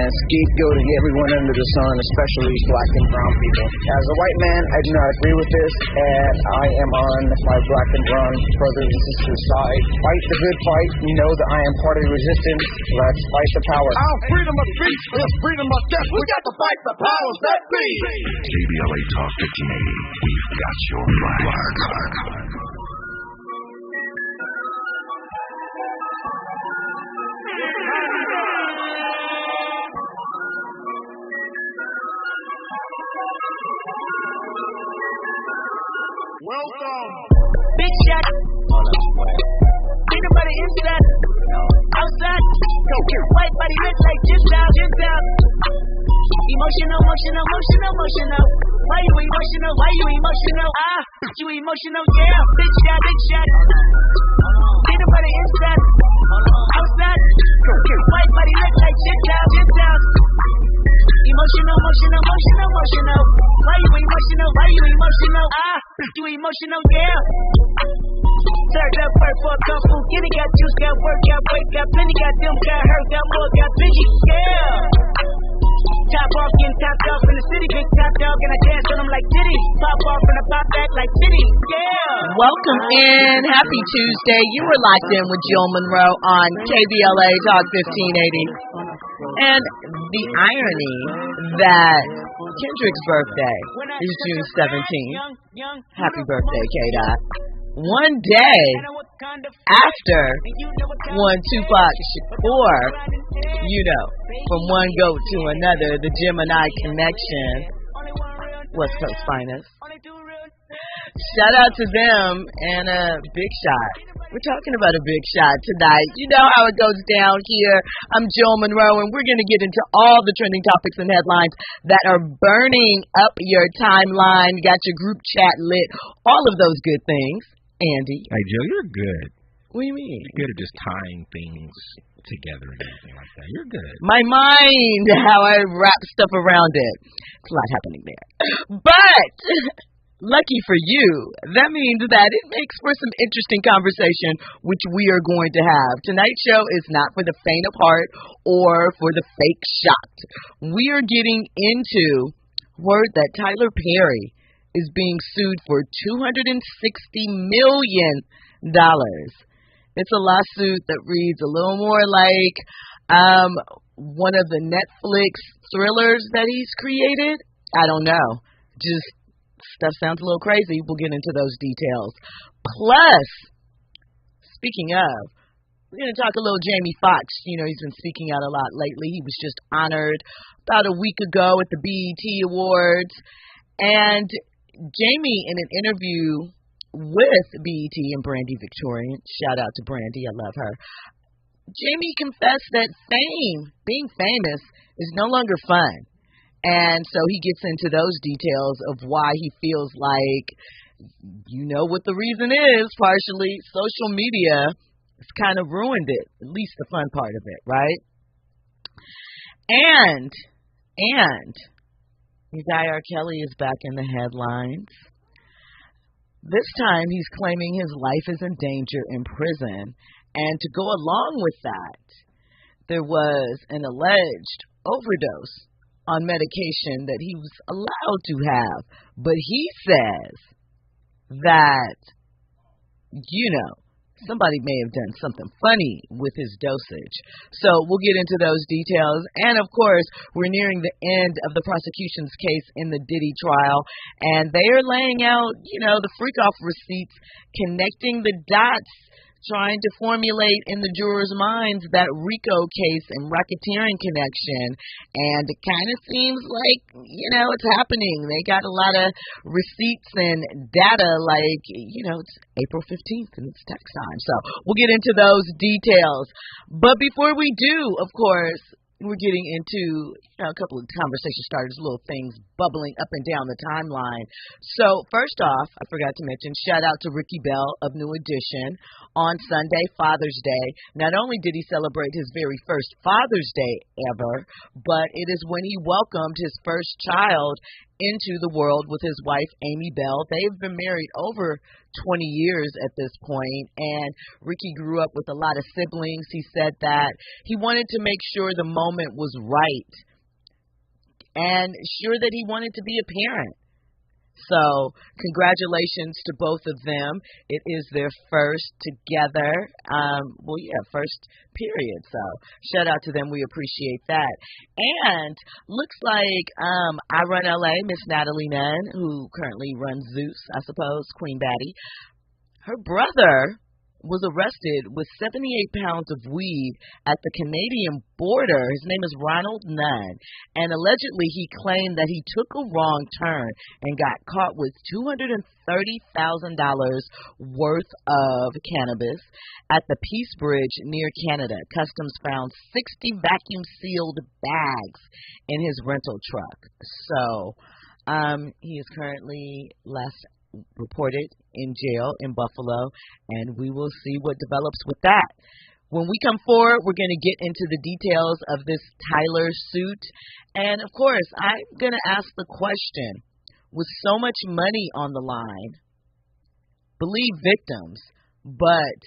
scapegoating everyone under the sun, especially black and brown people. As a white man, I do not agree with this, and I am on my black and brown brothers and sisters' side. Fight the good fight. You know that I am part of the resistance. Let's fight the power. Our freedom of speech is freedom of death. We got to fight the powers that be. KBLA Talk 1580. We've got your flag. Welcome. Big shot. Think about it inside. Outside. White body look like just out. Emotional. Why you emotional? You emotional, yeah. Big shot. Think about it inside. Outside. White body look like just out. Emotional. Why you emotional? You emotional, yeah. Turned up work for a couple. Kitty got juice, got work, got wake, got plenty, got them, got hurt, got more, got busy, yeah. Top off, getting topped off in the city, big top dog, and I dance on them like Diddy. Pop off and I pop back like Diddy, yeah. Welcome in. Happy Tuesday. You were locked in with Jill Munroe on KBLA Talk 1580. And the irony that Kendrick's birthday is June 17th. Happy birthday, K-Dot. One day after one Tupac Shakur, from one goat to another, the Gemini connection, West Coast finest. Shout out to them and Big Shot. We're talking about a big shot tonight. You know how it goes down here. I'm Jill Munroe, and we're going to get into all the trending topics and headlines that are burning up your timeline. Got your group chat lit. All of those good things. Andy. Hey, Jill, you're good. What do you mean? You're good at just tying things together and everything like that. You're good. My mind, how I wrap stuff around it. It's a lot happening there. But lucky for you, that means that it makes for some interesting conversation, which we are going to have. Tonight's show is not for the faint of heart or for the fake shocked. We are getting into word that Tyler Perry is being sued for $260 million. It's a lawsuit that reads a little more like one of the Netflix thrillers that he's created. I don't know. Just stuff sounds a little crazy. We'll get into those details. Plus, speaking of, we're going to talk a little Jamie Foxx. He's been speaking out a lot lately. He was just honored about a week ago at the BET Awards. And Jamie, in an interview with BET and Brandy Victorian, shout out to Brandy, I love her, Jamie confessed that being famous, is no longer fun. And so he gets into those details of why he feels like, what the reason is, partially social media has kind of ruined it, at least the fun part of it, right? And your guy R. Kelly is back in the headlines. This time he's claiming his life is in danger in prison. And to go along with that, there was an alleged overdose on medication that he was allowed to have. But he says that, somebody may have done something funny with his dosage. So we'll get into those details. And, of course, we're nearing the end of the prosecution's case in the Diddy trial. And they are laying out, the freak-off receipts, connecting the dots, trying to formulate in the jurors' minds that RICO case and racketeering connection. And it kind of seems like, it's happening. They got a lot of receipts and data like, it's April 15th and it's tax time. So we'll get into those details. But before we do, of course, we're getting into a couple of conversation starters, little things bubbling up and down the timeline. So first off, I forgot to mention, shout out to Ricky Bell of New Edition. On Sunday, Father's Day, not only did he celebrate his very first Father's Day ever, but it is when he welcomed his first child into the world with his wife, Amy Bell. They've been married over 20 years at this point, and Ricky grew up with a lot of siblings. He said that he wanted to make sure the moment was right and sure that he wanted to be a parent. So congratulations to both of them. It is their first together. First period. So shout out to them. We appreciate that. And looks like I Run LA, Miss Natalie Nunn, who currently runs Zeus, I suppose, Queen Batty. Her brother was arrested with 78 pounds of weed at the Canadian border. His name is Ronald Nunn, and allegedly he claimed that he took a wrong turn and got caught with $230,000 worth of cannabis at the Peace Bridge near Canada. Customs found 60 vacuum-sealed bags in his rental truck. So he is currently reported in jail in Buffalo, and we will see what develops with that. When we come forward, we're going to get into the details of this Tyler suit. And, of course, I'm going to ask the question, with so much money on the line, believe victims, but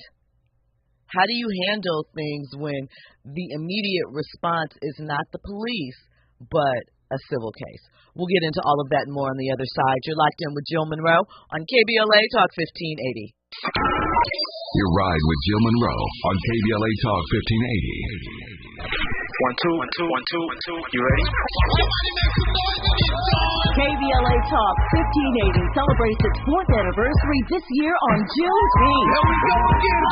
how do you handle things when the immediate response is not the police, but a civil case? We'll get into all of that and more on the other side. You're locked in with Jill Munroe on KBLA Talk 1580. Your ride with Jill Munroe on KBLA Talk 1580. 1, 2. You ready? KBLA Talk 1580 celebrates its 4th anniversary this year on Juneteenth. Here we go again.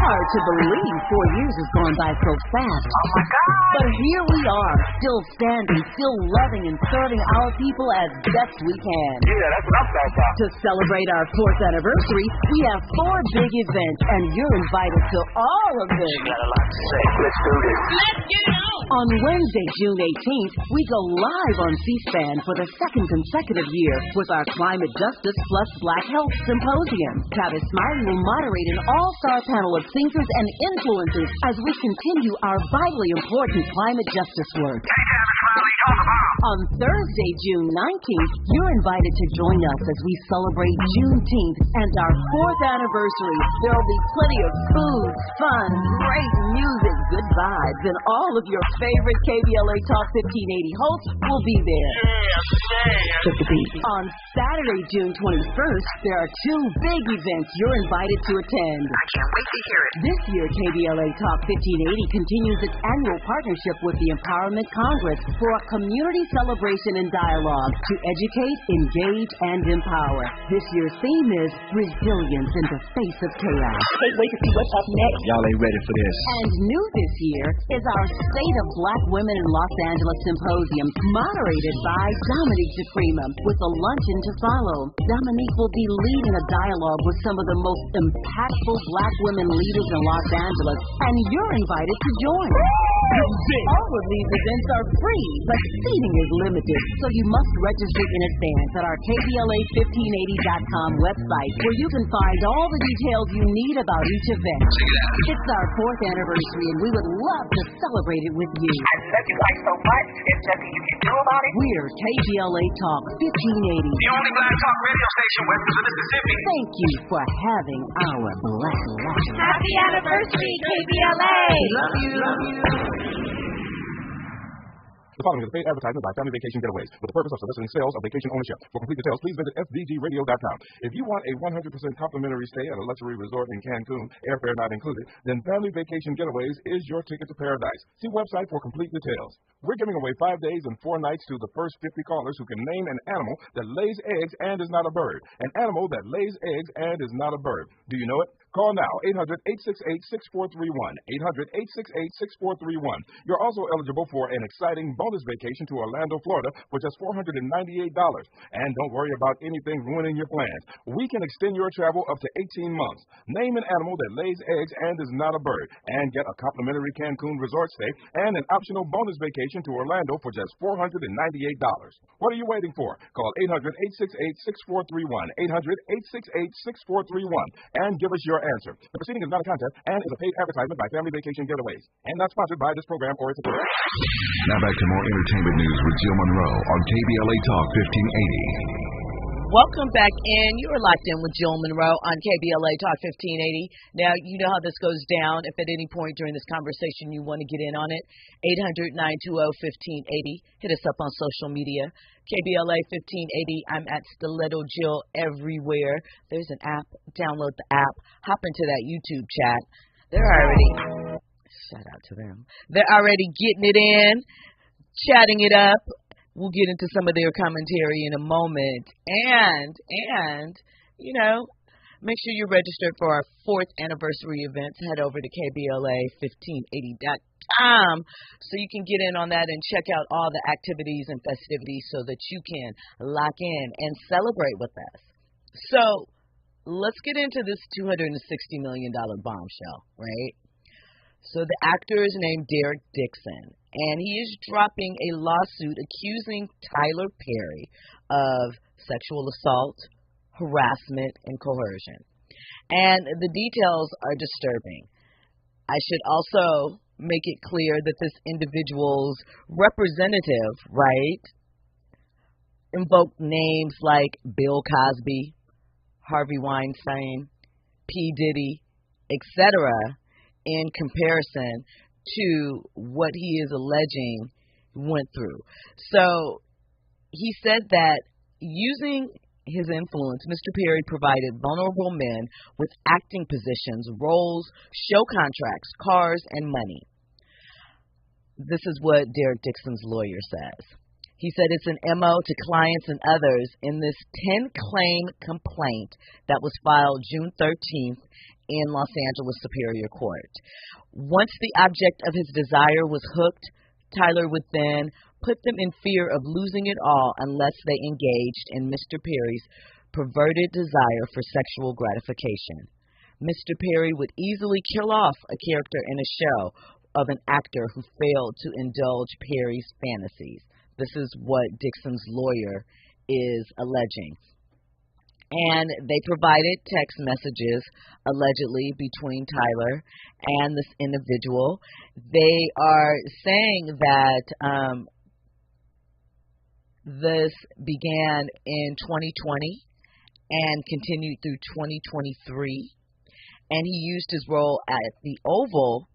Hard to believe 4 years has gone by so fast. Oh my God! But here we are, still standing, still loving and serving our people as best we can. Yeah, that's what I'm talking about. To celebrate our 4th anniversary, we have 4 big events, and you're invited to all of them. You got a lot to say. Let's do this. Let's get it on! On Wednesday, June 18th, we go live on C-SPAN for the 2nd consecutive year with our Climate Justice plus Black Health Symposium. Travis Smiley will moderate an all-star panel of thinkers and influencers as we continue our vitally important climate justice work. On Thursday, June 19th, you're invited to join us as we celebrate Juneteenth and our 4th anniversary. There'll be plenty of food, fun, great music, good vibes, and all of your favorite KBLA Talk 1580 hosts will be there. On Saturday, June 21st, there are 2 big events you're invited to attend. I can't wait to hear it. This year, KBLA Talk 1580 continues its annual partnership with the Empowerment Congress for a community celebration and dialogue to educate, engage, and empower. This year's theme is Resilience in the Face of Chaos. Can't wait to see what's up next. Y'all ain't ready for this. And new this year is our State of Black Women in Los Angeles Symposium, moderated by Dominique DeCrema, with a luncheon to follow. Dominique will be leading a dialogue with some of the most impactful Black women leaders in Los Angeles, and you're invited to join. All of these events are free, but seating is limited, so you must register in advance at our KBLA1580.com website, where you can find all the details you need about each event. It's our 4th anniversary, and we would love to celebrate it with you. I love you guys so much. There's nothing you can do about it. We're KBLA Talk 1580. The only black talk radio station west of the Mississippi. Thank you for having our black life. Happy anniversary, KBLA. Love you. The following is a paid advertisement by Family Vacation Getaways with the purpose of soliciting sales of vacation ownership. For complete details, please visit fvgradio.com. If you want a 100% complimentary stay at a luxury resort in Cancun, airfare not included, then Family Vacation Getaways is your ticket to paradise. See website for complete details. We're giving away 5 days and 4 nights to the first 50 callers who can name an animal that lays eggs and is not a bird. An animal that lays eggs and is not a bird. Do you know it? Call now, 800-868-6431, 800-868-6431. You're also eligible for an exciting bonus vacation to Orlando, Florida for just $498. And don't worry about anything ruining your plans. We can extend your travel up to 18 months. Name an animal that lays eggs and is not a bird, and get a complimentary Cancun resort stay and an optional bonus vacation to Orlando for just $498. What are you waiting for? Call 800-868-6431, 800-868-6431, and give us your your answer. The proceeding is not a contest and is a paid advertisement by Family Vacation Getaways and not sponsored by this program or its affiliates. Now back to more entertainment news with Jill Munroe on KBLA Talk 1580. Welcome back in. You are locked in with Jill Munroe on KBLA Talk 1580. Now, you know how this goes down. If at any point during this conversation you want to get in on it, 800-920-1580. Hit us up on social media. KBLA 1580. I'm at Stiletto Jill everywhere. There's an app. Download the app. Hop into that YouTube chat. They're already, shout out to them. They're already getting it in, chatting it up. We'll get into some of their commentary in a moment. And, you know, make sure you're registered for our 4th anniversary events. Head over to KBLA1580.com so you can get in on that and check out all the activities and festivities so that you can lock in and celebrate with us. So let's get into this $260 million bombshell, right? So the actor is named Derek Dixon, and he is dropping a lawsuit accusing Tyler Perry of sexual assault, harassment, and coercion. And the details are disturbing. I should also make it clear that this individual's representative, right, invoked names like Bill Cosby, Harvey Weinstein, P. Diddy, etc., in comparison to what he is alleging went through. So he said that using his influence, Mr. Perry provided vulnerable men with acting positions, roles, show contracts, cars, and money. This is what Derek Dixon's lawyer says. He said it's an MO to clients and others in this 10-claim complaint that was filed June 13th in Los Angeles Superior Court. Once the object of his desire was hooked, Tyler would then put them in fear of losing it all unless they engaged in Mr. Perry's perverted desire for sexual gratification. Mr. Perry would easily kill off a character in a show of an actor who failed to indulge Perry's fantasies. This is what Dixon's lawyer is alleging. And they provided text messages, allegedly, between Tyler and this individual. They are saying that this began in 2020 and continued through 2023. And he used his role at the Oval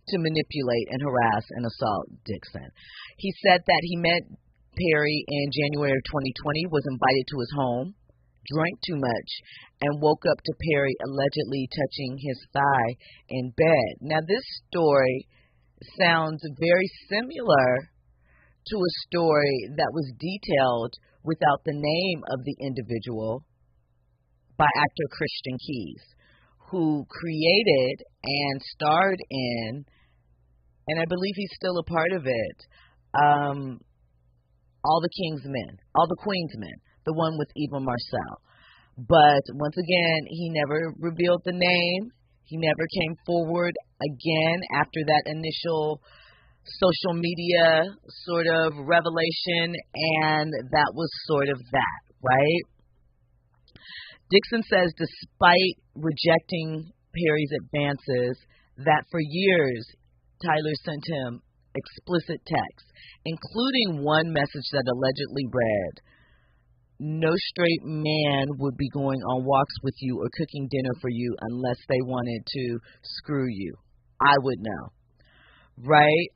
to manipulate and harass and assault Dixon. He said that he met Perry in January of 2020, was invited to his home, drank too much, and woke up to Perry allegedly touching his thigh in bed. Now, this story sounds very similar to a story that was detailed without the name of the individual by actor Christian Keys, who created and starred in, and I believe he's still a part of it, All the King's Men, All the Queen's Men, the one with Eva Marcel. But once again, he never revealed the name. He never came forward again after that initial social media sort of revelation, and that was sort of that, right? Dixon says despite rejecting Perry's advances, that for years Tyler sent him explicit texts, including one message that allegedly read, "No straight man would be going on walks with you or cooking dinner for you unless they wanted to screw you. I would know." Right?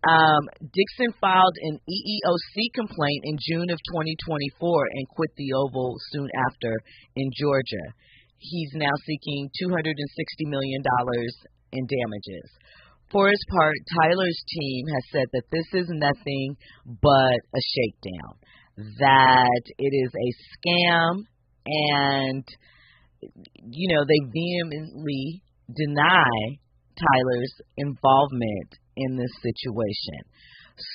Dixon filed an EEOC complaint in June of 2024 and quit the Oval soon after in Georgia. He's now seeking $260 million in damages. For his part, Tyler's team has said that this is nothing but a shakedown, that it is a scam, and, you know, they vehemently deny Tyler's involvement in this situation.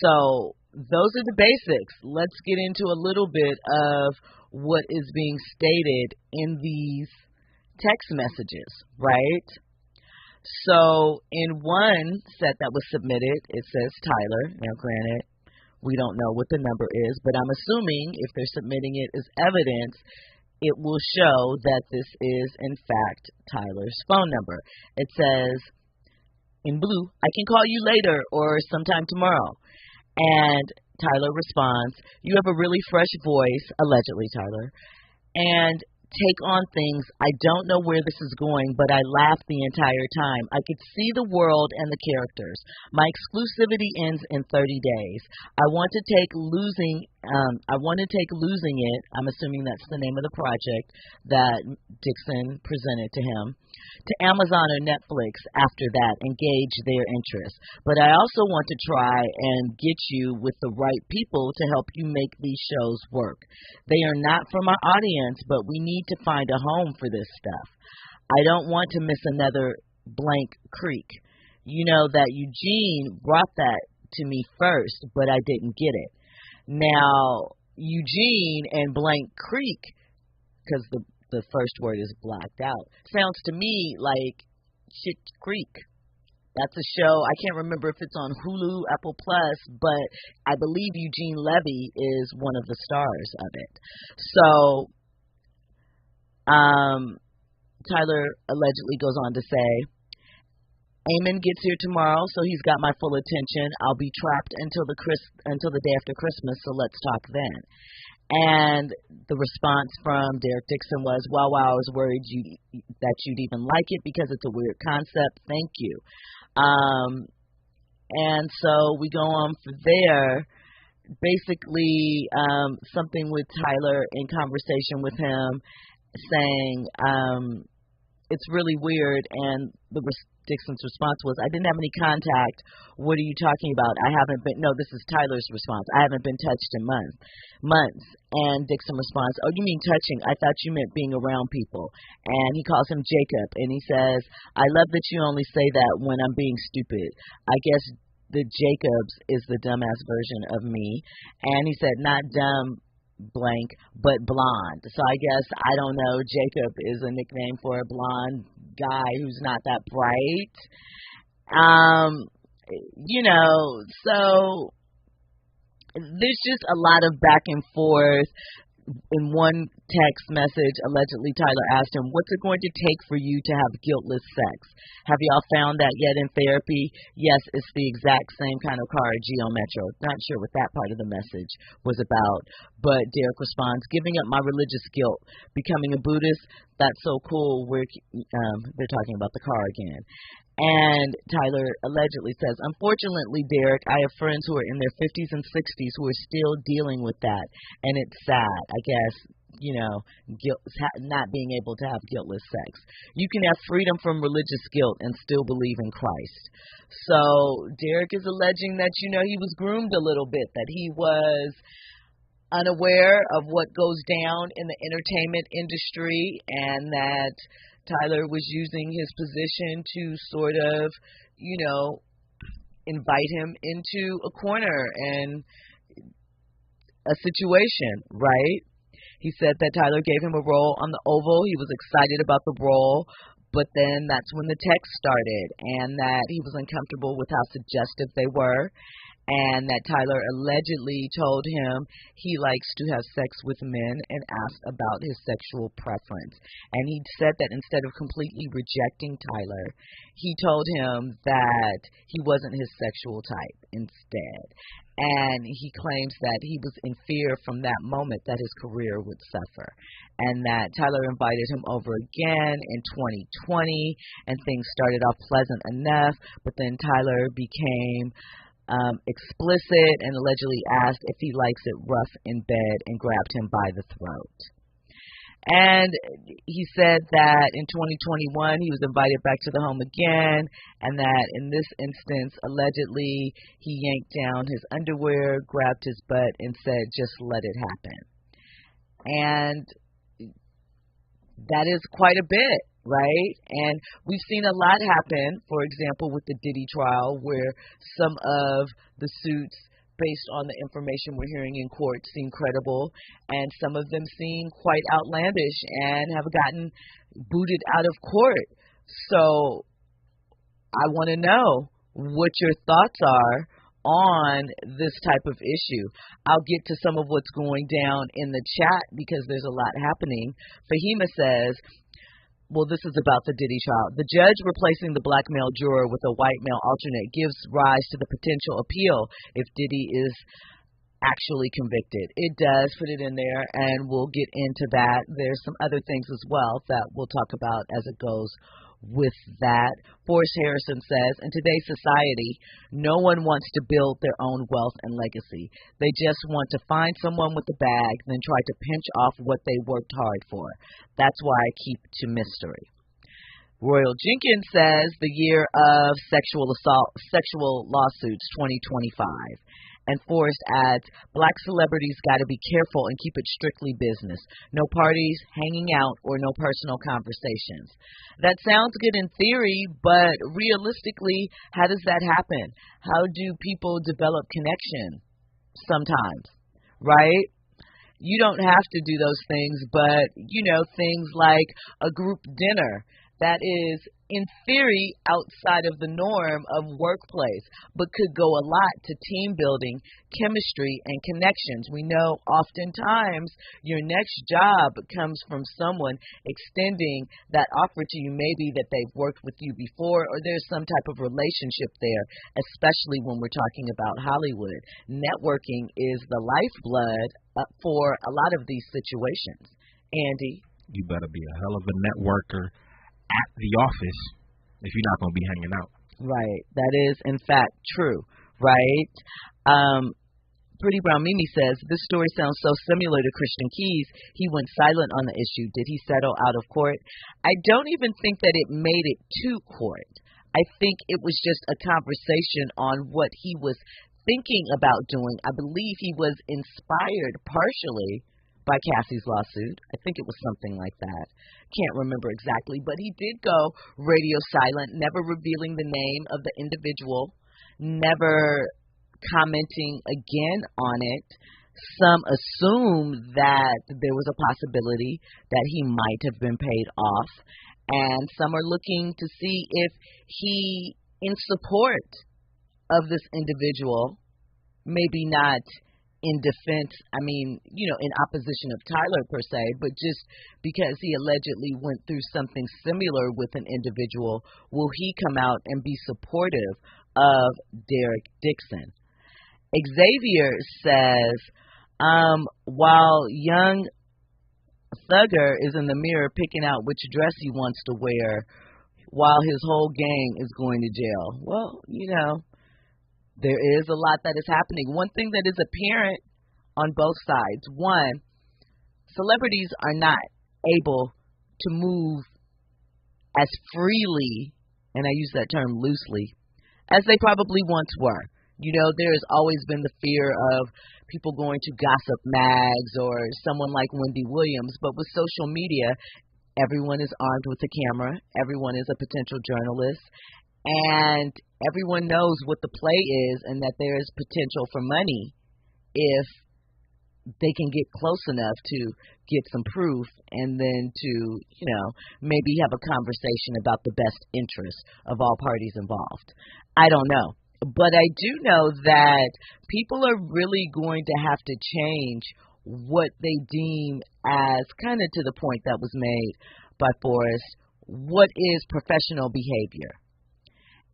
So those are the basics. Let's get into a little bit of what is being stated in these text messages, right? So in one set that was submitted, it says Tyler. Now, granted, we don't know what the number is, but I'm assuming if they're submitting it as evidence, it will show that this is, in fact, Tyler's phone number. It says, in blue, I can call you later or sometime tomorrow. And Tyler responds, you have a really fresh voice, allegedly Tyler, and take on things. I don't know where this is going, but I laughed the entire time. I could see the world and the characters. My exclusivity ends in 30 days. I want to take losing it. I'm assuming that's the name of the project that Dixon presented to him, to Amazon or Netflix after that and gauge their interest. But I also want to try and get you with the right people to help you make these shows work. They are not for my audience, but we need to find a home for this stuff. I don't want to miss another Blank Creek. You know that Eugene brought that to me first, but I didn't get it. Now, Eugene and Blank Creek, because the first word is blacked out, sounds to me like Shit Creek. That's a show. I can't remember if it's on Hulu, Apple Plus, but I believe Eugene Levy is one of the stars of it. So, Tyler allegedly goes on to say, Eamon gets here tomorrow, so he's got my full attention. I'll be trapped until the day after Christmas, so let's talk then. And the response from Derek Dixon was, wow, I was worried that you'd even like it because it's a weird concept. Thank you. And so we go on from there. Basically, something with Tyler in conversation with him saying, it's really weird, and Dixon's response was, I didn't have any contact. What are you talking about? This is Tyler's response. I haven't been touched in months. And Dixon responds, oh, you mean touching? I thought you meant being around people. And he calls him Jacob, and he says, I love that you only say that when I'm being stupid. I guess the Jacobs is the dumbass version of me. And he said, not dumb, blank, but blonde. So I guess, I don't know, Jacob is a nickname for a blonde guy who's not that bright. So there's just a lot of back and forth. In one text message, allegedly Tyler asked him, what's it going to take for you to have guiltless sex? Have y'all found that yet in therapy? Yes, it's the exact same kind of car at Geo Metro. Not sure what that part of the message was about. But Derek responds, giving up my religious guilt, becoming a Buddhist, that's so cool. They're talking about the car again. And Tyler allegedly says, unfortunately, Derek, I have friends who are in their 50s and 60s who are still dealing with that. And it's sad, I guess, not being able to have guiltless sex. You can have freedom from religious guilt and still believe in Christ. So Derek is alleging that, he was groomed a little bit, that he was unaware of what goes down in the entertainment industry, and that Tyler was using his position to sort of, invite him into a corner and a situation, right? He said that Tyler gave him a role on the Oval. He was excited about the role, but then that's when the text started, and that he was uncomfortable with how suggestive they were, and that Tyler allegedly told him he likes to have sex with men and asked about his sexual preference. And he said that instead of completely rejecting Tyler, he told him that he wasn't his sexual type instead. And he claims that he was in fear from that moment that his career would suffer. And that Tyler invited him over again in 2020, and things started off pleasant enough, but then Tyler became explicit and allegedly asked if he likes it rough in bed and grabbed him by the throat. And he said that in 2021 he was invited back to the home again, and that in this instance, allegedly, he yanked down his underwear, grabbed his butt, and said, just let it happen. And that is quite a bit, right? And we've seen a lot happen, for example, with the Diddy trial, where some of the suits, based on the information we're hearing in court, seem credible, and some of them seem quite outlandish and have gotten booted out of court. So I want to know what your thoughts are on this type of issue. I'll get to some of what's going down in the chat because there's a lot happening. Fahima says, well, this is about the Diddy trial. The judge replacing the black male juror with a white male alternate gives rise to the potential appeal if Diddy is actually convicted. It does put it in there, and we'll get into that. There's some other things as well that we'll talk about as it goes with that. Forrest Harrison says, in today's society, no one wants to build their own wealth and legacy. They just want to find someone with a bag, then try to pinch off what they worked hard for. That's why I keep to mystery. Royal Jenkins says the year of sexual lawsuits 2025. And Forrest adds, black celebrities got to be careful and keep it strictly business. No parties, hanging out, or no personal conversations. That sounds good in theory, but realistically, how does that happen? How do people develop connection? Sometimes, right? You don't have to do those things, but, things like a group dinner. That is, in theory, outside of the norm of workplace, but could go a lot to team building, chemistry, and connections. We know oftentimes your next job comes from someone extending that offer to you, maybe that they've worked with you before, or there's some type of relationship there, especially when we're talking about Hollywood. Networking is the lifeblood for a lot of these situations. Andy? You better be a hell of a networker at the office if you're not going to be hanging out. Right. That is, in fact, true. Right? Pretty Brown Mimi says, this story sounds so similar to Christian Keys. He went silent on the issue. Did he settle out of court? I don't even think that it made it to court. I think it was just a conversation on what he was thinking about doing. I believe he was inspired partially by Cassie's lawsuit. I think it was something like that. Can't remember exactly, but he did go radio silent, never revealing the name of the individual, never commenting again on it. Some assume that there was a possibility that he might have been paid off, and some are looking to see if he, in support of this individual, maybe not in defense, in opposition of Tyler per se, but just because he allegedly went through something similar with an individual, will he come out and be supportive of Derek Dixon? Xavier says, while young Thugger is in the mirror picking out which dress he wants to wear, while his whole gang is going to jail. Well, there is a lot that is happening. One thing that is apparent on both sides. One, celebrities are not able to move as freely, and I use that term loosely, as they probably once were. There has always been the fear of people going to gossip mags or someone like Wendy Williams, but with social media, everyone is armed with a camera. Everyone is a potential journalist. And everyone knows what the play is and that there is potential for money if they can get close enough to get some proof and then to, maybe have a conversation about the best interest of all parties involved. I don't know. But I do know that people are really going to have to change what they deem as, kind of to the point that was made by Forrest, what is professional behavior?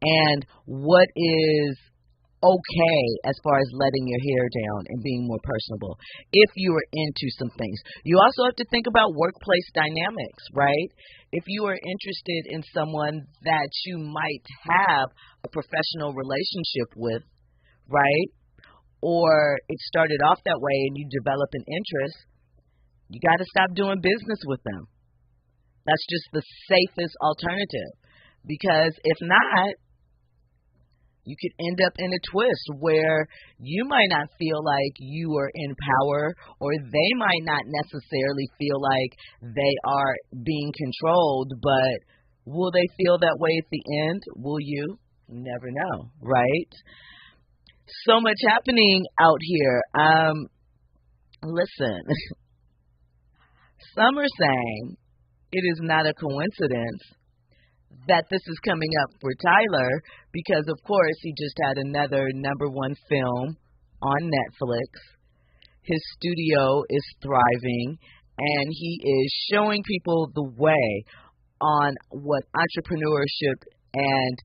And what is okay as far as letting your hair down and being more personable if you are into some things. You also have to think about workplace dynamics, right? If you are interested in someone that you might have a professional relationship with, right? Or it started off that way and you develop an interest, you got to stop doing business with them. That's just the safest alternative. Because if not, you could end up in a twist where you might not feel like you are in power, or they might not necessarily feel like they are being controlled, but will they feel that way at the end? Will you? Never know, right? So much happening out here. Listen, some are saying it is not a coincidence that this is coming up for Tyler because, of course, he just had another #1 film on Netflix. His studio is thriving, and he is showing people the way on what entrepreneurship and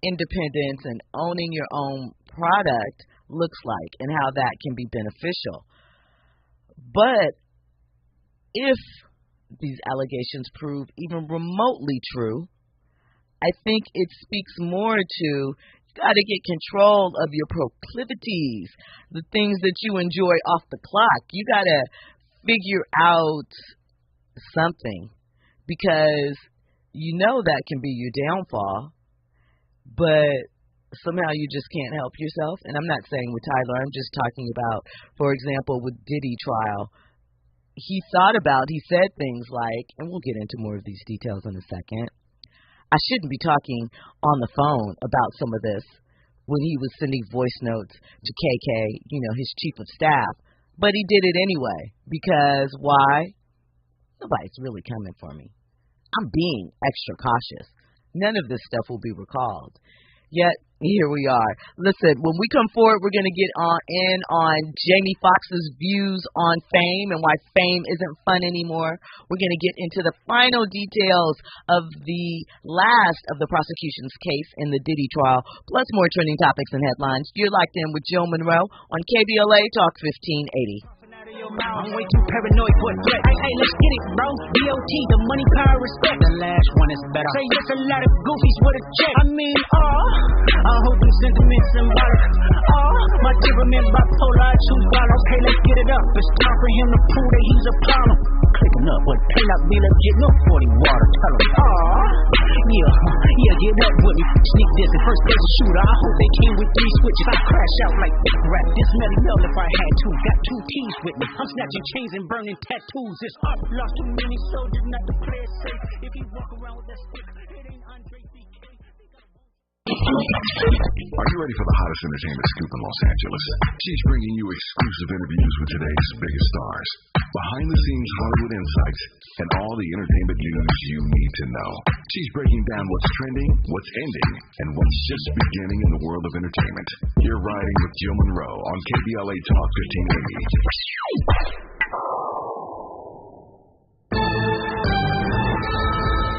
independence and owning your own product looks like and how that can be beneficial. But if these allegations prove even remotely true, I think it speaks more to you got to get control of your proclivities, the things that you enjoy off the clock. You got to figure out something because you know that can be your downfall, but somehow you just can't help yourself. And I'm not saying with Tyler, I'm just talking about, for example, with Diddy trial. He said things like, and we'll get into more of these details in a second, I shouldn't be talking on the phone about some of this when he was sending voice notes to KK, his chief of staff. But he did it anyway because why? Nobody's really coming for me. I'm being extra cautious. None of this stuff will be recalled. Yet, here we are. Listen, when we come forward, we're going to get on Jamie Foxx's views on fame and why fame isn't fun anymore. We're going to get into the final details of the last of the prosecution's case in the Diddy trial, plus more trending topics and headlines. You're locked in with Jill Munroe on KBLA Talk 1580. I'm way too paranoid for a threat. Hey, let's get it, bro. DOT, the money, power, respect. The last one is better. Say yes, a lot of goofies with a check. I hold them sentiments symbolic. My temperament bipolar, I choose wild. Okay, let's get it up. It's time for him to prove that he's a problem. Clicking up, but play like be like getting up 40 water. Tell him, yeah, get up with me. Sneak this and first place shooter. I hope they came with 3 switches. I crash out like big rap. This melly melt if I had to. Got 2 T's with me. I'm snatching chains and burning tattoos. It's up. Lost too many soldiers not to play it safe. If you walk around with that stick, it ain't Andre BK. Are you ready for the hottest entertainment scoop in Los Angeles? She's bringing you exclusive interviews with today's biggest stars, behind-the-scenes Hollywood insights, and all the entertainment news you need to know. She's breaking down what's trending, what's ending, and what's just beginning in the world of entertainment. You're riding with Jill Munroe on KBLA Talk 1580.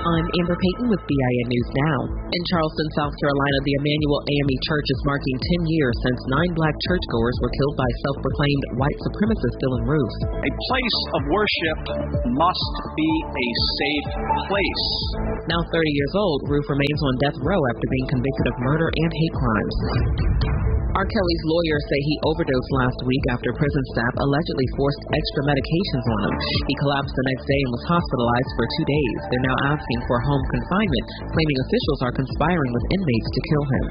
I'm Amber Payton with BIN News Now. In Charleston, South Carolina, the Emmanuel AME Church is marking 10 years since 9 black churchgoers were killed by self-proclaimed white supremacists Dylan Roos. A place of worship must be a safe place. Now 30 years old, Roof remains on death row after being convicted of murder and hate crimes. R. Kelly's lawyers say he overdosed last week after prison staff allegedly forced extra medications on him. He collapsed the next day and was hospitalized for 2 days. They're now asking for home confinement, claiming officials are conspiring with inmates to kill him.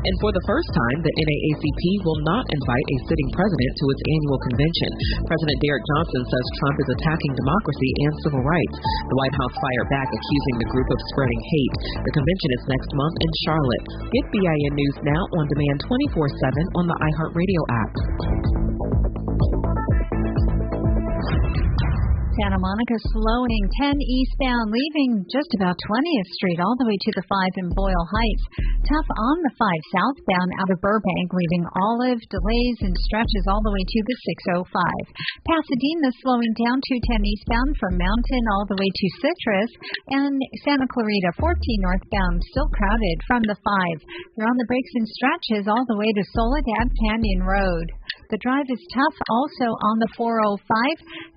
And for the first time, the NAACP will not invite a sitting president to its annual convention. President Derek Dixon says Trump is attacking democracy and civil rights. The White House fired back, accusing the group of spreading hate. The convention is next month in Charlotte. Get BIN News Now on demand 24/7 on the iHeartRadio app. Santa Monica slowing 10 eastbound, leaving just about 20th Street all the way to the 5 in Boyle Heights. Tough on the 5 southbound out of Burbank, leaving Olive, delays and stretches all the way to the 605. Pasadena slowing down 210 eastbound from Mountain all the way to Citrus. And Santa Clarita 14 northbound, still crowded from the 5. You're on the brakes and stretches all the way to Soledad Canyon Road. The drive is tough also on the 405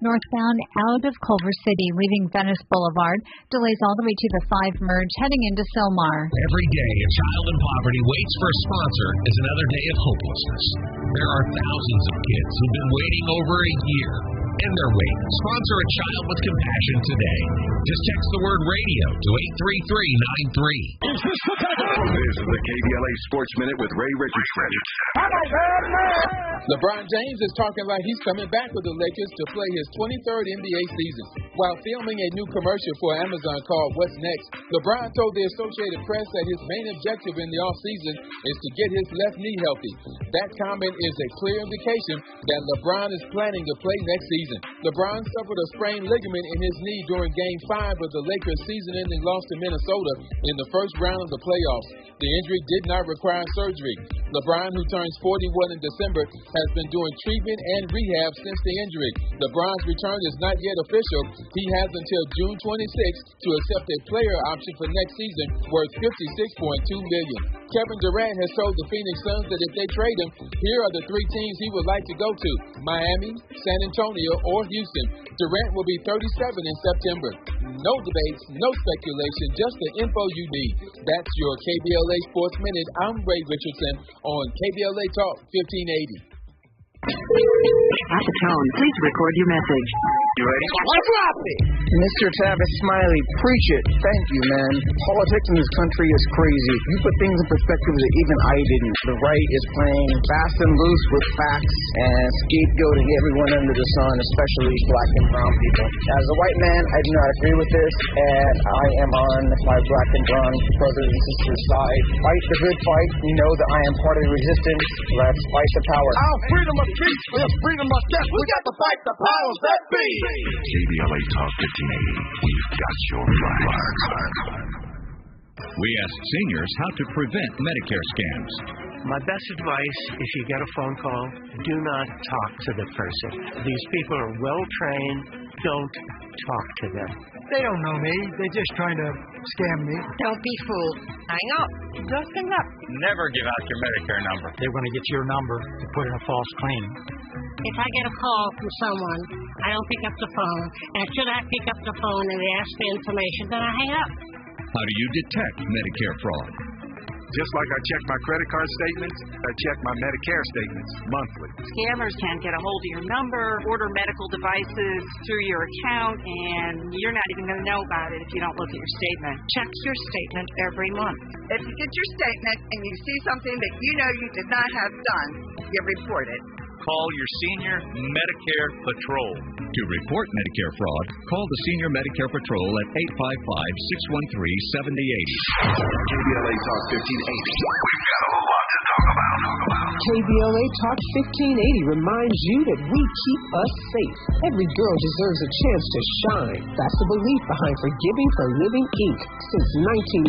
northbound out of Culver City, leaving Venice Boulevard. Delays all the way to the 5 merge heading into Sylmar. Every day a child in poverty waits for a sponsor is another day of hopelessness. There are thousands of kids who've been waiting over a year. End their wait. Sponsor a child with compassion today. Just text the word radio to 83393. This is the KBLA Sports Minute with Ray Richardson. LeBron James is talking like he's coming back with the Lakers to play his 23rd NBA season. While filming a new commercial for Amazon called What's Next, LeBron told the Associated Press that his main objective in the offseason is to get his left knee healthy. That comment is a clear indication that LeBron is planning to play next season. LeBron suffered a sprained ligament in his knee during Game 5 of the Lakers' season-ending loss to Minnesota in the first round of the playoffs. The injury did not require surgery. LeBron, who turns 41 in December, has been doing treatment and rehab since the injury. LeBron's return is not yet official. He has until June 26th to accept a player option for next season worth $56.2 million. Kevin Durant has told the Phoenix Suns that if they trade him, here are the three teams he would like to go to: Miami, San Antonio, or Houston. Durant will be 37 in September. No debates, no speculation, just the info you need. That's your KBLA Sports Minute. I'm Ray Richardson on KBLA Talk 1580. At the tone, please record your message. You ready? Drop it! Mr. Tavis Smiley, preach it. Thank you, man. Politics in this country is crazy. You put things in perspective that even I didn't. The right is playing fast and loose with facts and scapegoating everyone under the sun, especially black and brown people. As a white man, I do not agree with this, and I am on my black and brown brothers and sisters' side. Fight the good fight. You know that I am part of the resistance. Let's fight the power. Our freedom of speech is freedom of death. We got to fight the powers that be. KBLA Talk 1580. We've got your flag. We ask seniors how to prevent Medicare scams. My best advice, if you get a phone call, do not talk to the person. These people are well trained. Don't talk to them. They don't know me. They're just trying to scam me. Don't be fooled. Hang up. Just hang up. Never give out your Medicare number. They're going to get your number and put in a false claim. If I get a call from someone, I don't pick up the phone. And should I pick up the phone and they ask for information, then I hang up. How do you detect Medicare fraud? Just like I check my credit card statements, I check my Medicare statements monthly. Scammers can get a hold of your number, order medical devices through your account, and you're not even going to know about it if you don't look at your statement. Check your statement every month. If you get your statement and you see something that you know you did not have done, you report it. Call your Senior Medicare Patrol. To report Medicare fraud, call the Senior Medicare Patrol at 855-613-7080. KBLA Talk 1580. We've got a lot to talk about. KBLA Talk 1580 reminds you that we keep us safe. Every girl deserves a chance to shine. That's the belief behind Forgiving for Living, Inc. Since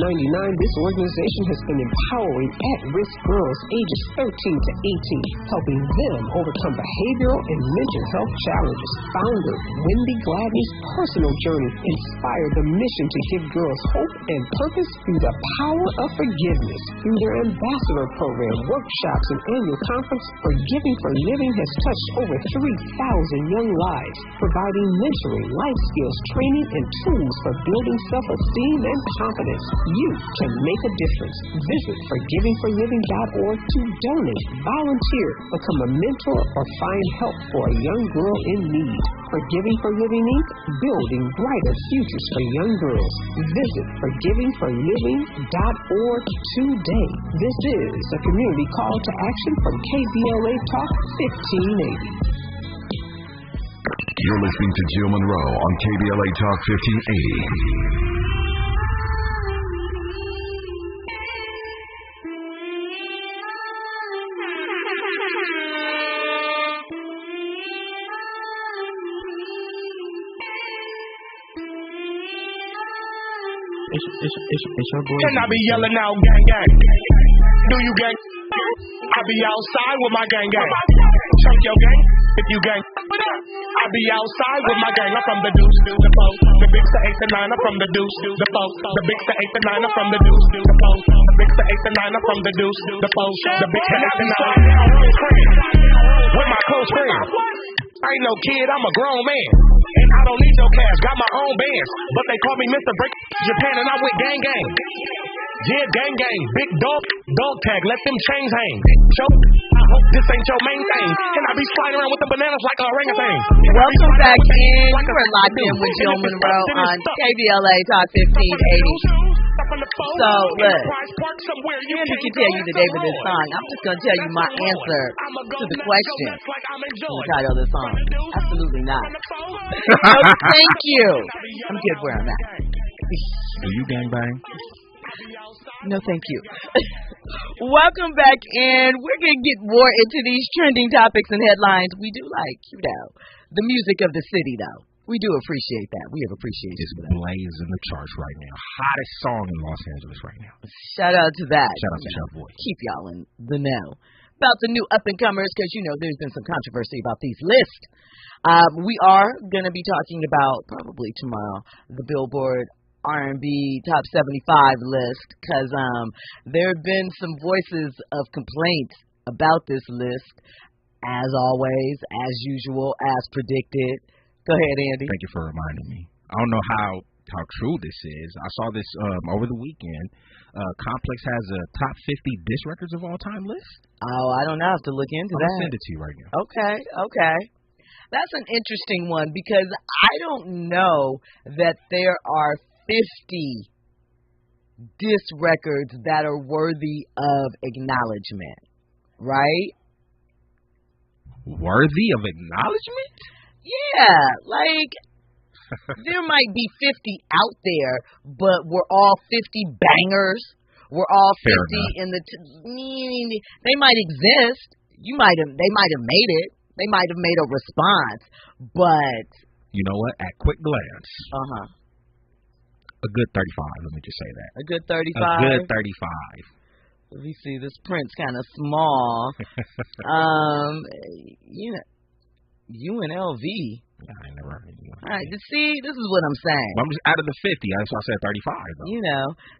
1999, this organization has been empowering at-risk girls ages 13 to 18, helping them overcome behavioral and mental health challenges. Founder Wendy Gladney's personal journey inspired the mission to give girls hope and purpose through the power of forgiveness. Through their ambassador program, workshops, and annual conference, Forgiving for Living has touched over 3,000 young lives, providing mentoring, life skills, training, and tools for building self-esteem and confidence. You can make a difference. Visit forgivingforliving.org to donate, volunteer, become a mentor, or find help for a young girl in need. Forgiving for Living, Inc., building brighter futures for young girls. Visit forgivingforliving.org today. This is a community call to action from KBLA Talk 1580. You're listening to Jill Munroe on KBLA Talk 1580. It's your boy. And I be yelling out gang gang. Do you gang? I be outside with my gang gang. Check your gang if you gang. I be outside with my gang. I'm from the deuce, the post. The big to 8 to 9. I'm from the deuce, the post. The big to 8 to 9. I'm from the deuce, the post. The big to 8 to 9. I'm from the deuce, the post. The big to 8 to 9. With my close friends. I ain't no kid, I'm a grown man. And I don't need no cash, got my own bands. But they call me Mr. Break Japan and I'm with gang gang. Yeah, gang gang, big dog tag, let them chains hang. Choke, I hope this ain't your main thing. And I be sliding around with the bananas like a orangutan. Welcome back in. We're locked in with Jill Munroe on KBLA Talk 1580. So, look, Andy can tell you the name of this song. I'm just going to tell you my answer to the question in the title of the song. Absolutely not. No, thank you. I'm good where I'm at. Do you gangbang? No, thank you. Welcome back in. We're going to get more into these trending topics and headlines. We do like, the music of the city, though. We do appreciate that. We have appreciation for that. Blazing the charts right now. Hottest song in Los Angeles right now. Shout out to that. Shout out to Chef Boy. Keep y'all in the know about the new up-and-comers because, there's been some controversy about these lists. We are going to be talking about, probably tomorrow, the Billboard R&B Top 75 list because there have been some voices of complaints about this list, as always, as usual, as predicted. Go ahead, Andy. Thank you for reminding me. I don't know how true this is. I saw this over the weekend. Complex has a top 50 diss records of all time list. Oh, I don't know. I have to look into that. I'll send it to you right now. Okay. That's an interesting one because I don't know that there are 50 diss records that are worthy of acknowledgement, right? Worthy of acknowledgement? Yeah, like there might be 50 out there, but we're all 50 bangers. We're all 50 in the. They might exist. They might have made it. They might have made a response, but you know what? At quick glance, a good 35. Let me just say that. A good 35. A good 35. Let me see. This print's kind of small. UNLV. I never heard of you. All right, see, this is what I'm saying. Well, I'm just out of the 50. That's why I said 35. Though.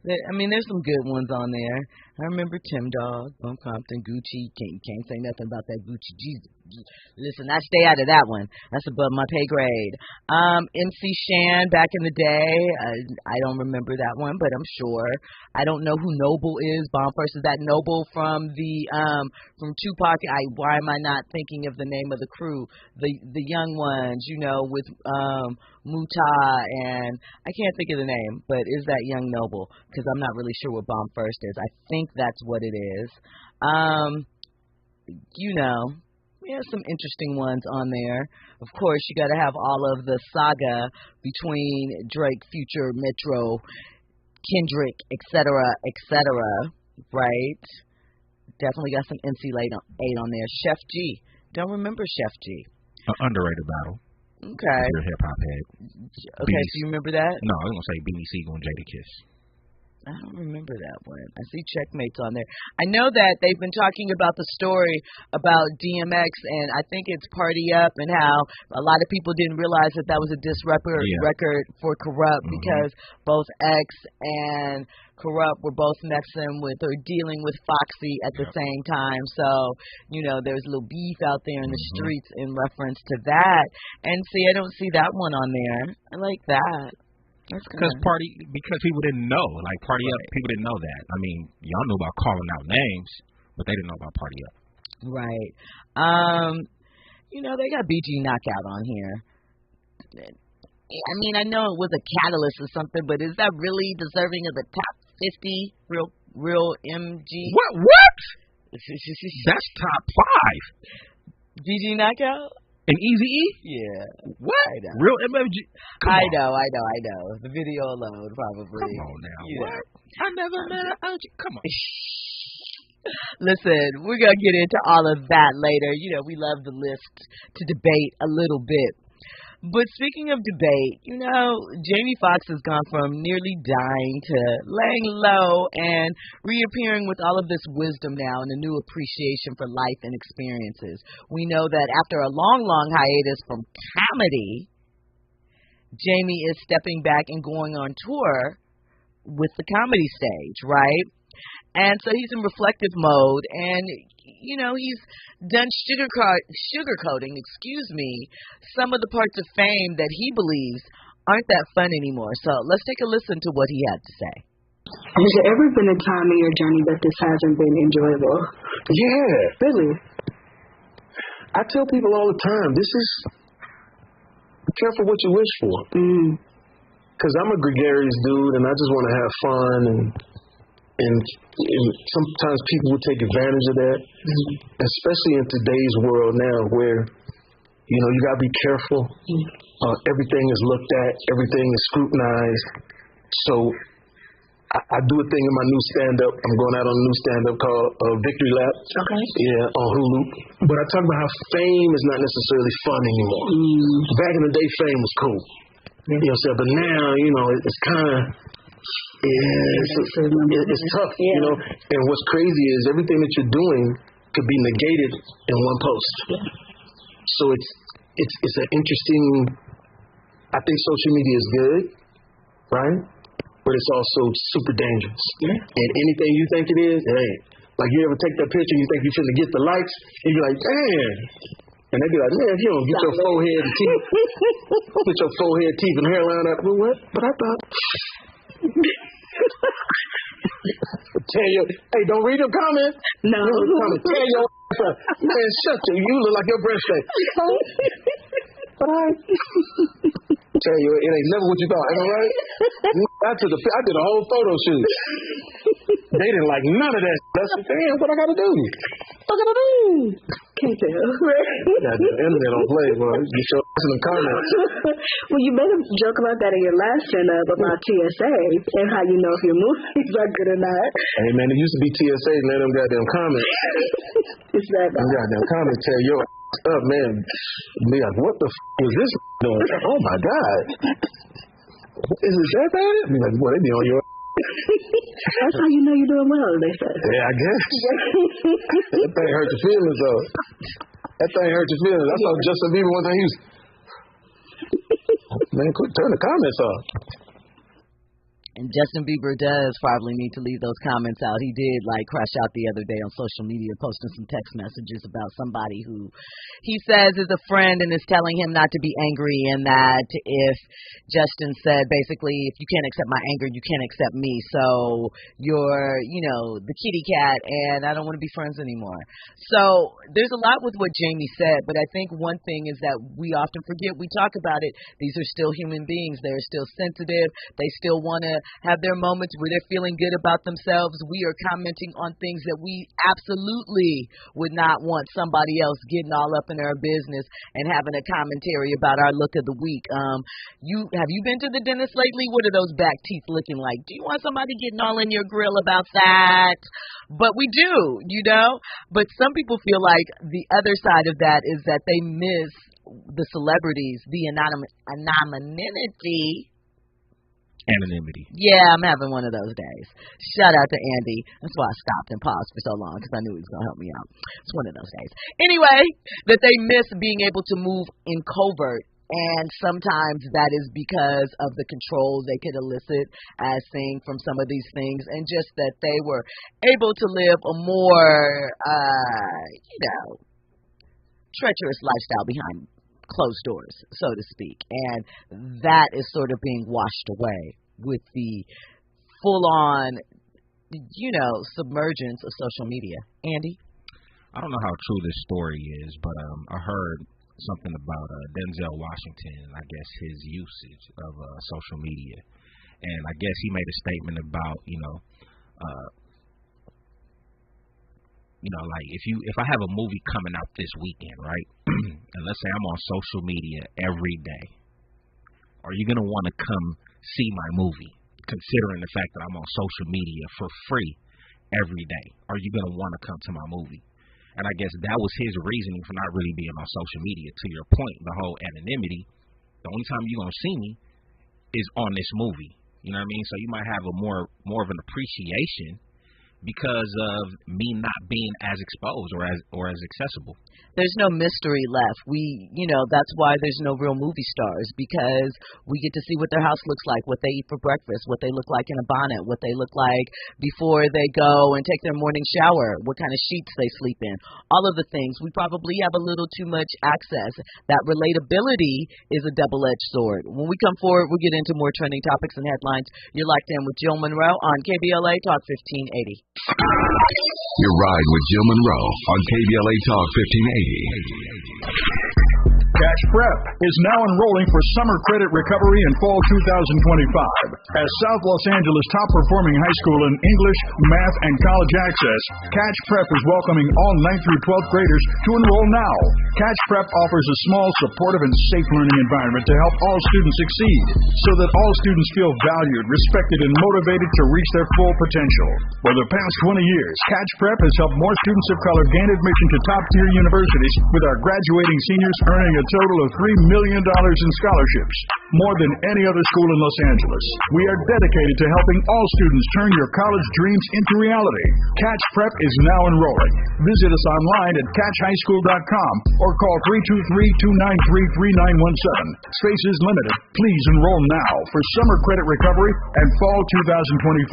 There's some good ones on there. I remember Tim Dog, Bump Compton, Gucci. Can't say nothing about that Gucci. Jesus. Listen, I stay out of that one. That's above my pay grade. MC Shan back in the day. I don't remember that one, but I'm sure. I don't know who Noble is. Bomb First, is that Noble from from Tupac? Why am I not thinking of the name of the crew? The young ones, with Muta and I can't think of the name, but is that young Noble? Because I'm not really sure what Bomb First is. I think that's what it is. Some interesting ones on there. Of course, you got to have all of the saga between Drake, Future, Metro, Kendrick, etc., right? Definitely got some NC8 on there. Chef G. Don't remember Chef G. Underrated battle. Okay. Your hip hop head. Okay, so you remember that? No, I was going to say BBC going Jada Kiss. I don't remember that one. I see Checkmates on there. I know that they've been talking about the story about DMX, and I think it's Party Up, and how a lot of people didn't realize that was a diss record for Corrupt because both X and Corrupt were both messing with or dealing with Foxy at the same time. So, there's a little beef out there in the streets in reference to that. And see, I don't see that one on there. I like that. Because people didn't know. Like Party Up, people didn't know that. I mean, y'all knew about calling out names, but they didn't know about Party Up. Right. They got BG Knockout on here. I mean, I know it was a catalyst or something, but is that really deserving of the top 50 real MG? What? That's top 5. BG Knockout? And Eazy-E? Yeah. What? I know. Real MFG? I know. The video alone, probably. Come on now. What? I never met an OG. Come on. Listen, we're going to get into all of that later. We love the list to debate a little bit. But speaking of debate, Jamie Foxx has gone from nearly dying to laying low and reappearing with all of this wisdom now and a new appreciation for life and experiences. We know that after a long hiatus from comedy, Jamie is stepping back and going on tour with the comedy stage, right? And so he's in reflective mode, and he's done sugarcoating, some of the parts of fame that he believes aren't that fun anymore. So let's take a listen to what he had to say. Has there ever been a time in your journey that this hasn't been enjoyable? Yeah. Really? I tell people all the time, be careful what you wish for. because I'm a gregarious dude, and I just want to have fun, and sometimes people will take advantage of that, especially in today's world now, where you gotta be careful. Everything is looked at, everything is scrutinized. So I do a thing in my new stand-up. I'm going out on a new stand-up called Victory Lap. Okay. Yeah, on Hulu. But I talk about how fame is not necessarily fun anymore. Back in the day, fame was cool. You know what I'm saying? But now, it's kind of, it's tough, And what's crazy is everything that you're doing could be negated in one post. So it's an interesting, I think social media is good, right? But it's also super dangerous. And anything you think it is, it ain't. Like you ever take that picture and you think you're finna get the likes, and you're like, damn. And they be like, man, if you don't get your forehead and teeth, and hairline up, well, what? But I thought. Tell you, hey, don't read your comments. No. Tell your man, shut you look like your breast stank. But tell you, it ain't never what you thought, am I right? I did a whole photo shoot. They didn't like none of that. That's damn, what I gotta do? Can't tell. The internet don't play, boy. You show us in the comments. Well, you made a joke about that in your last stand-up about TSA and how you know if your movies are good or not. Hey, man, it used to be TSA and let them goddamn comments. It's that bad. Them goddamn comments tear your up, man. Be like, what the was this doing? Oh, my God. Is it that bad? Be like, boy, they be on your That's how you know you're doing well, they say. Yeah, I guess. That thing hurt your feelings, though. That thing hurt your feelings. I saw Justin Bieber one time. He was, man, quick, turn the comments off. And Justin Bieber does probably need to leave those comments out. He did crash out the other day on social media, posting some text messages about somebody who he says is a friend and is telling him not to be angry, and that if Justin said basically, if you can't accept my anger, you can't accept me. So you're, the kitty cat, and I don't want to be friends anymore. So there's a lot with what Jamie said, but I think one thing is that we often forget. We talk about it. These are still human beings. They're still sensitive. They still want to have their moments where they're feeling good about themselves. We are commenting on things that we absolutely would not want somebody else getting all up in our business and having a commentary about our look of the week. Have you been to the dentist lately? What are those back teeth looking like? Do you want somebody getting all in your grill about that? But we do, But some people feel like the other side of that is that they miss the celebrities, the anonymity. Anonymity. Yeah, I'm having one of those days. Shout out to Andy. That's why I stopped and paused for so long, because I knew he was going to help me out. It's one of those days. Anyway, that they miss being able to move in covert. And sometimes that is because of the control they could elicit as seeing from some of these things, and just that they were able to live a more, treacherous lifestyle behind closed doors, so to speak. And that is sort of being washed away with the full-on, submergence of social media. Andy? I don't know how true this story is, but I heard something about Denzel Washington and I guess his usage of social media. And I guess he made a statement about, if I have a movie coming out this weekend, right? And let's say I'm on social media every day, are you going to want to come see my movie, considering the fact that I'm on social media for free every day? Are you going to want to come to my movie? And I guess that was his reasoning for not really being on social media. To your point, the whole anonymity, the only time you're going to see me is on this movie. You know what I mean? So you might have a more of an appreciation because of me not being as exposed or as accessible. There's no mystery left. That's why there's no real movie stars, because we get to see what their house looks like, what they eat for breakfast, what they look like in a bonnet, what they look like before they go and take their morning shower, what kind of sheets they sleep in, all of the things. We probably have a little too much access. That relatability is a double-edged sword. When we come forward, we'll get into more trending topics and headlines. You're locked in with Jill Munroe on KBLA Talk 1580. Your ride with Jill Munroe on KBLA Talk 1580. Catch Prep is now enrolling for summer credit recovery in fall 2025. As South Los Angeles' top-performing high school in English, math, and college access, Catch Prep is welcoming all 9th through 12th graders to enroll now. Catch Prep offers a small, supportive, and safe learning environment to help all students succeed, so that all students feel valued, respected, and motivated to reach their full potential. For the past 20 years, Catch Prep has helped more students of color gain admission to top-tier universities, with our graduating seniors earning a total of $3 million in scholarships, more than any other school in Los Angeles. We are dedicated to helping all students turn your college dreams into reality. Catch Prep is now enrolling. Visit us online at catchhighschool.com or call 323-293-3917. Space is limited. Please enroll now for summer credit recovery and fall 2025.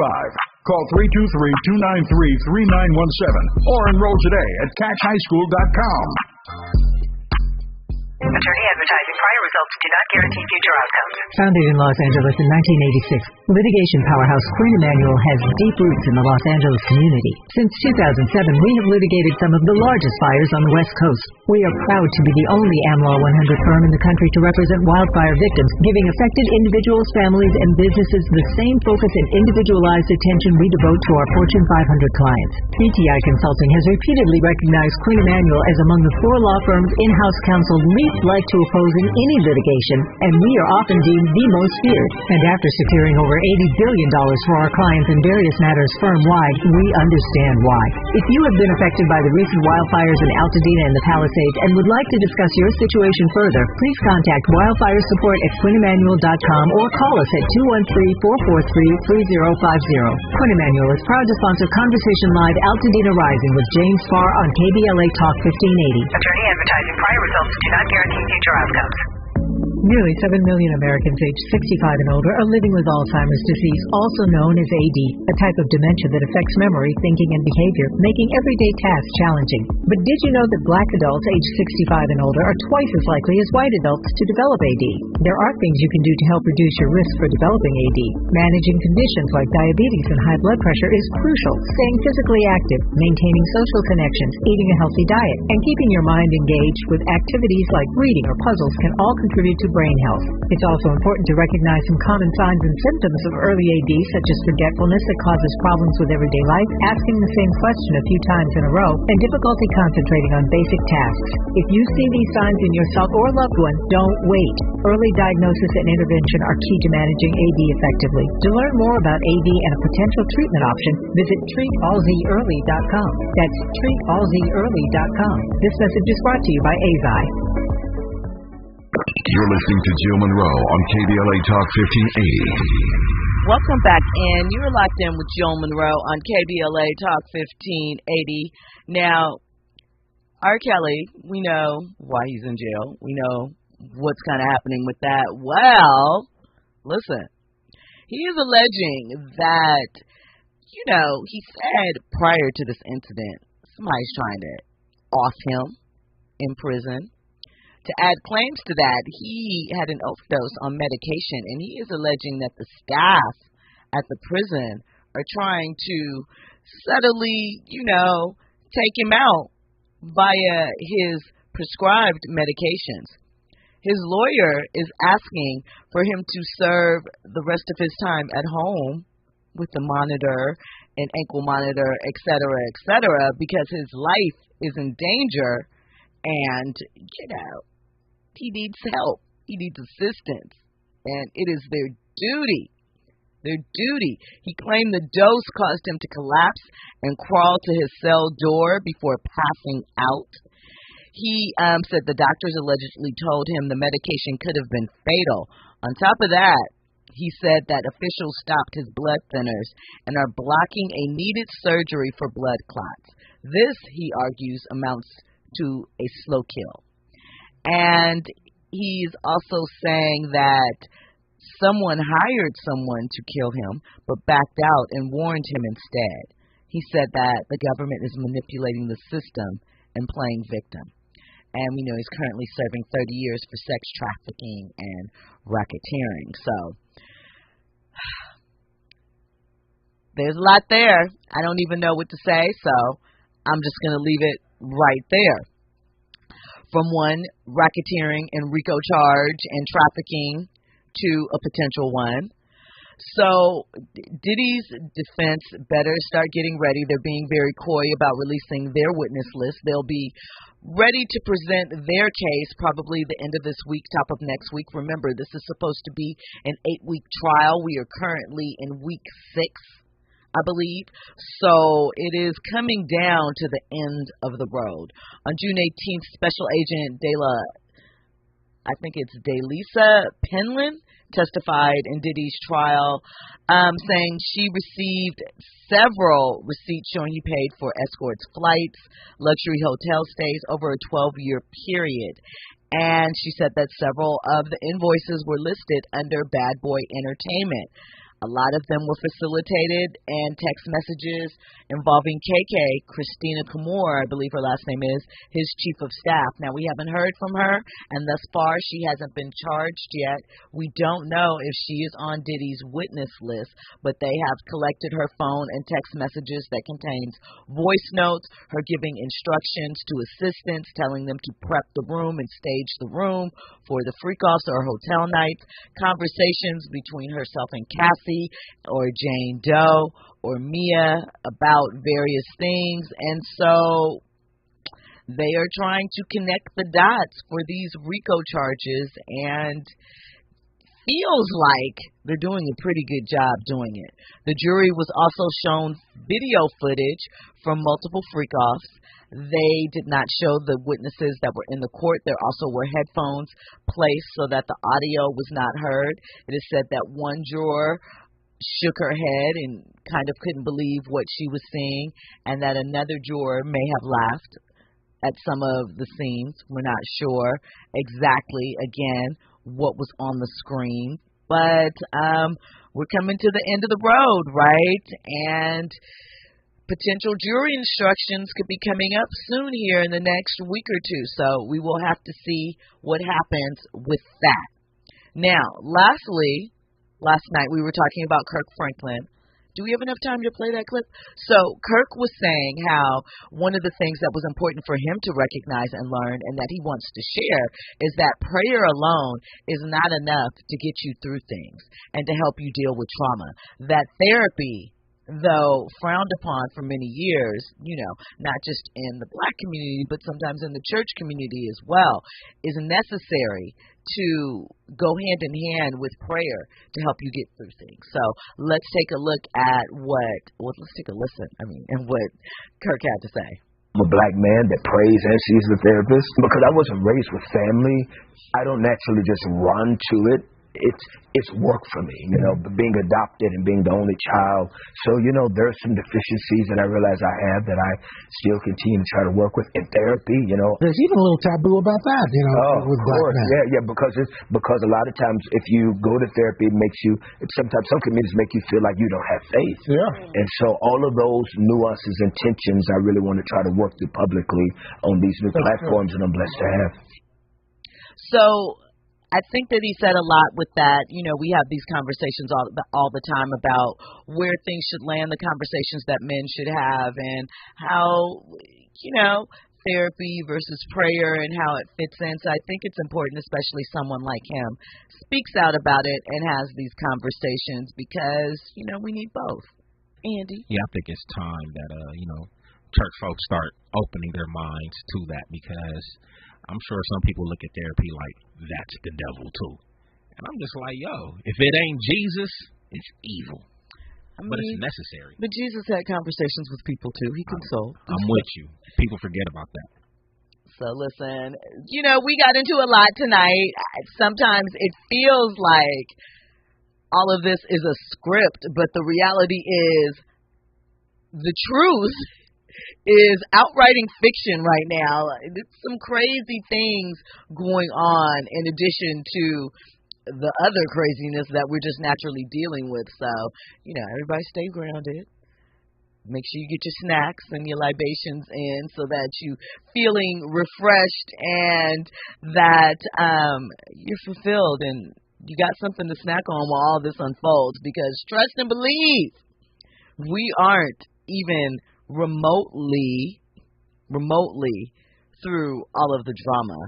Call 323-293-3917 or enroll today at catchhighschool.com. Attorney advertising. Prior results do not guarantee future outcomes. Founded in Los Angeles in 1986, litigation powerhouse Queen Emanuel has deep roots in the Los Angeles community. Since 2007, we have litigated some of the largest fires on the West Coast. We are proud to be the only AmLaw 100 firm in the country to represent wildfire victims, giving affected individuals, families, and businesses the same focus and individualized attention we devote to our Fortune 500 clients. BTI Consulting has repeatedly recognized Queen Emanuel as among the 4 law firms in-house counsel least like to oppose in any litigation, and we are often deemed the most feared. And after securing over $80 billion for our clients in various matters firm-wide, we understand why. If you have been affected by the recent wildfires in Altadena and the Palisades and would like to discuss your situation further, please contact wildfiresupport@queenemanuel.com or call us at 213-443-3050. Queen Emanuel is proud to sponsor Conversation Live Altadena Rising with James Farr on KBLA Talk 1580. Attorney advertising. Prior results do not guarantee future outcomes. Nearly 7 million Americans aged 65 and older are living with Alzheimer's disease, also known as AD, a type of dementia that affects memory, thinking, and behavior, making everyday tasks challenging. But did you know that black adults aged 65 and older are twice as likely as white adults to develop AD? There are things you can do to help reduce your risk for developing AD. Managing conditions like diabetes and high blood pressure is crucial. Staying physically active, maintaining social connections, eating a healthy diet, and keeping your mind engaged with activities like reading or puzzles can all contribute to brain health. It's also important to recognize some common signs and symptoms of early AD, such as forgetfulness that causes problems with everyday life, asking the same question a few times in a row, and difficulty concentrating on basic tasks. If you see these signs in yourself or loved one, don't wait. Early diagnosis and intervention are key to managing AD effectively. To learn more about AD and a potential treatment option, visit treatallzearly.com. That's treatallzearly.com. This message is brought to you by AZI. You're listening to Jill Munroe on KBLA Talk 1580. Welcome back in. You're locked in with Jill Munroe on KBLA Talk 1580. Now, R. Kelly, we know why he's in jail. We know what's kind of happening with that. Well, listen, he is alleging that, he said prior to this incident, somebody's trying to off him in prison. To add claims to that, he had an overdose on medication, and he is alleging that the staff at the prison are trying to subtly, take him out via his prescribed medications. His lawyer is asking for him to serve the rest of his time at home with the monitor, an ankle monitor, et cetera, because his life is in danger, and, he needs help. He needs assistance. And it is their duty. He claimed the dose caused him to collapse and crawl to his cell door before passing out. He said the doctors allegedly told him the medication could have been fatal. On top of that, he said that officials stopped his blood thinners and are blocking a needed surgery for blood clots. This, he argues, amounts to a slow kill. And he's also saying that someone hired someone to kill him, but backed out and warned him instead. He said that the government is manipulating the system and playing victim. And we know he's currently serving 30 years for sex trafficking and racketeering. So there's a lot there. I don't even know what to say, so I'm just going to leave it right there. from one racketeering and RICO charge and trafficking to a potential one. So Diddy's defense better start getting ready. They're being very coy about releasing their witness list. They'll be ready to present their case probably the end of this week, top of next week. Remember, this is supposed to be an 8-week trial. We are currently in week 6, I believe. So it is coming down to the end of the road. On June 18th, Special Agent Delisa Penland testified in Diddy's trial, saying she received several receipts showing he paid for escorts, flights, luxury hotel stays over a 12-year period. And she said that several of the invoices were listed under Bad Boy Entertainment. A lot of them were facilitated, and text messages involving KK, Christina Kamor, I believe her last name is, his chief of staff. Now, we haven't heard from her, and thus far she hasn't been charged yet. We don't know if she is on Diddy's witness list, but they have collected her phone and text messages that contains voice notes, her giving instructions to assistants, telling them to prep the room and stage the room for the freak-offs or hotel nights, conversations between herself and Cassie, or Jane Doe or Mia about various things. And so they are trying to connect the dots for these RICO charges, and feels like they're doing a pretty good job doing it. The jury was also shown video footage from multiple freak-offs. They did not show the witnesses that were in the court. There also were headphones placed so that the audio was not heard. It is said that one juror shook her head and kind of couldn't believe what she was seeing, and that another juror may have laughed at some of the scenes. We're not sure exactly, again, what was on the screen. But we're coming to the end of the road, right? And potential jury instructions could be coming up soon here in the next week or two. So we will have to see what happens with that. Now, lastly, last night we were talking about Kirk Franklin. Do we have enough time to play that clip? So Kirk was saying how one of the things that was important for him to recognize and learn, and that he wants to share, is that prayer alone is not enough to get you through things and to help you deal with trauma. That therapy, though frowned upon for many years, not just in the black community, but sometimes in the church community as well, is necessary to go hand in hand with prayer to help you get through things. So let's take a look at let's take a listen, and what Kirk had to say. I'm a black man that prays and sees the therapist. Because I wasn't raised with family, I don't naturally just run to it. It's work for me, being adopted and being the only child. So, there's some deficiencies that I realize I have that I still continue to try to work with in therapy, There's even a little taboo about that, with black men. Yeah, because a lot of times if you go to therapy, sometimes some communities make you feel like you don't have faith. Yeah. And so all of those nuances and tensions I really want to try to work through publicly on these new platforms that I'm blessed to have. So I think that he said a lot with that. We have these conversations all the time about where things should land, the conversations that men should have, and how, therapy versus prayer and how it fits in. So I think it's important, especially someone like him speaks out about it and has these conversations because, we need both. Andy? Yeah, I think it's time that, church folks start opening their minds to that, because I'm sure some people look at therapy like that's the devil too. And I'm just like, if it ain't Jesus, it's evil. But it's necessary. But Jesus had conversations with people too. He consoled. I'm with you. People forget about that. So listen, we got into a lot tonight. Sometimes it feels like all of this is a script, but the reality is the truth is outwriting fiction right now. It's some crazy things going on in addition to the other craziness that we're just naturally dealing with. So, everybody stay grounded. Make sure you get your snacks and your libations in so that you feeling refreshed and that you're fulfilled and you got something to snack on while all this unfolds, because trust and believe, we aren't even remotely through all of the drama.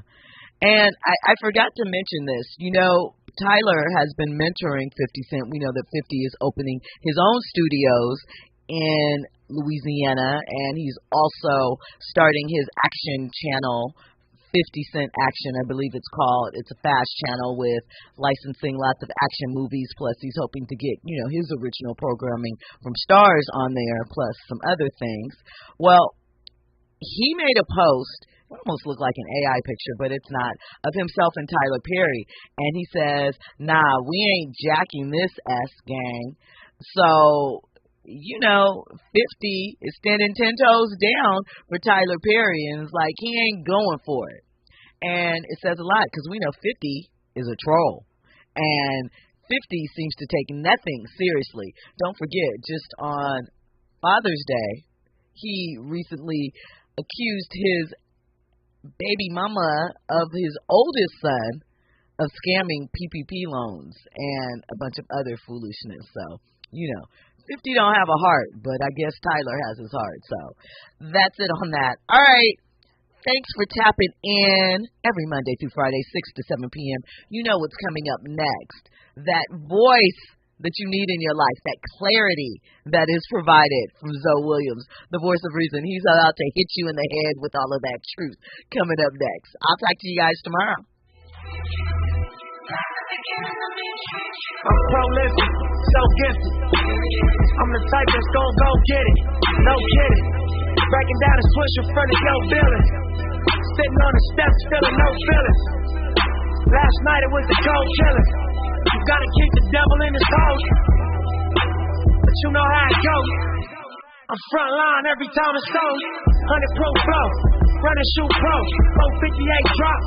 And I forgot to mention this. You know, Tyler has been mentoring 50 Cent. We know that 50 is opening his own studios in Louisiana, and he's also starting his action channel, 50 Cent Action, I believe it's called. It's a fast channel with licensing lots of action movies, plus he's hoping to get, you know, his original programming from Stars on there, plus some other things. Well, he made a post, it almost looked like an AI picture, but it's not, of himself and Tyler Perry, and he says, nah, we ain't jacking this S, gang. So, you know, 50 is standing 10 toes down for Tyler Perry, and it's like he ain't going for it. And it says a lot, because we know 50 is a troll, and 50 seems to take nothing seriously. Don't forget, just on Father's Day, he recently accused his baby mama of his oldest son of scamming PPP loans and a bunch of other foolishness. So, you know, 50 don't have a heart, but I guess Tyler has his heart. So that's it on that. All right. Thanks for tapping in every Monday through Friday, 6 to 7 p.m. You know what's coming up next. That voice that you need in your life, that clarity that is provided from Zoe Williams, the voice of reason. He's about to hit you in the head with all of that truth coming up next. I'll talk to you guys tomorrow. I'm prolific, so gifted. I'm the type that's gon' go get it, no kidding. Breaking down a switch in front of your building. Sitting on the steps, feeling no feelings. Last night it was the cold chillin'. You gotta keep the devil in his hole, but you know how it goes. I'm front line every time it's sold. 100 pro flow, running shoot pro, 458 drop.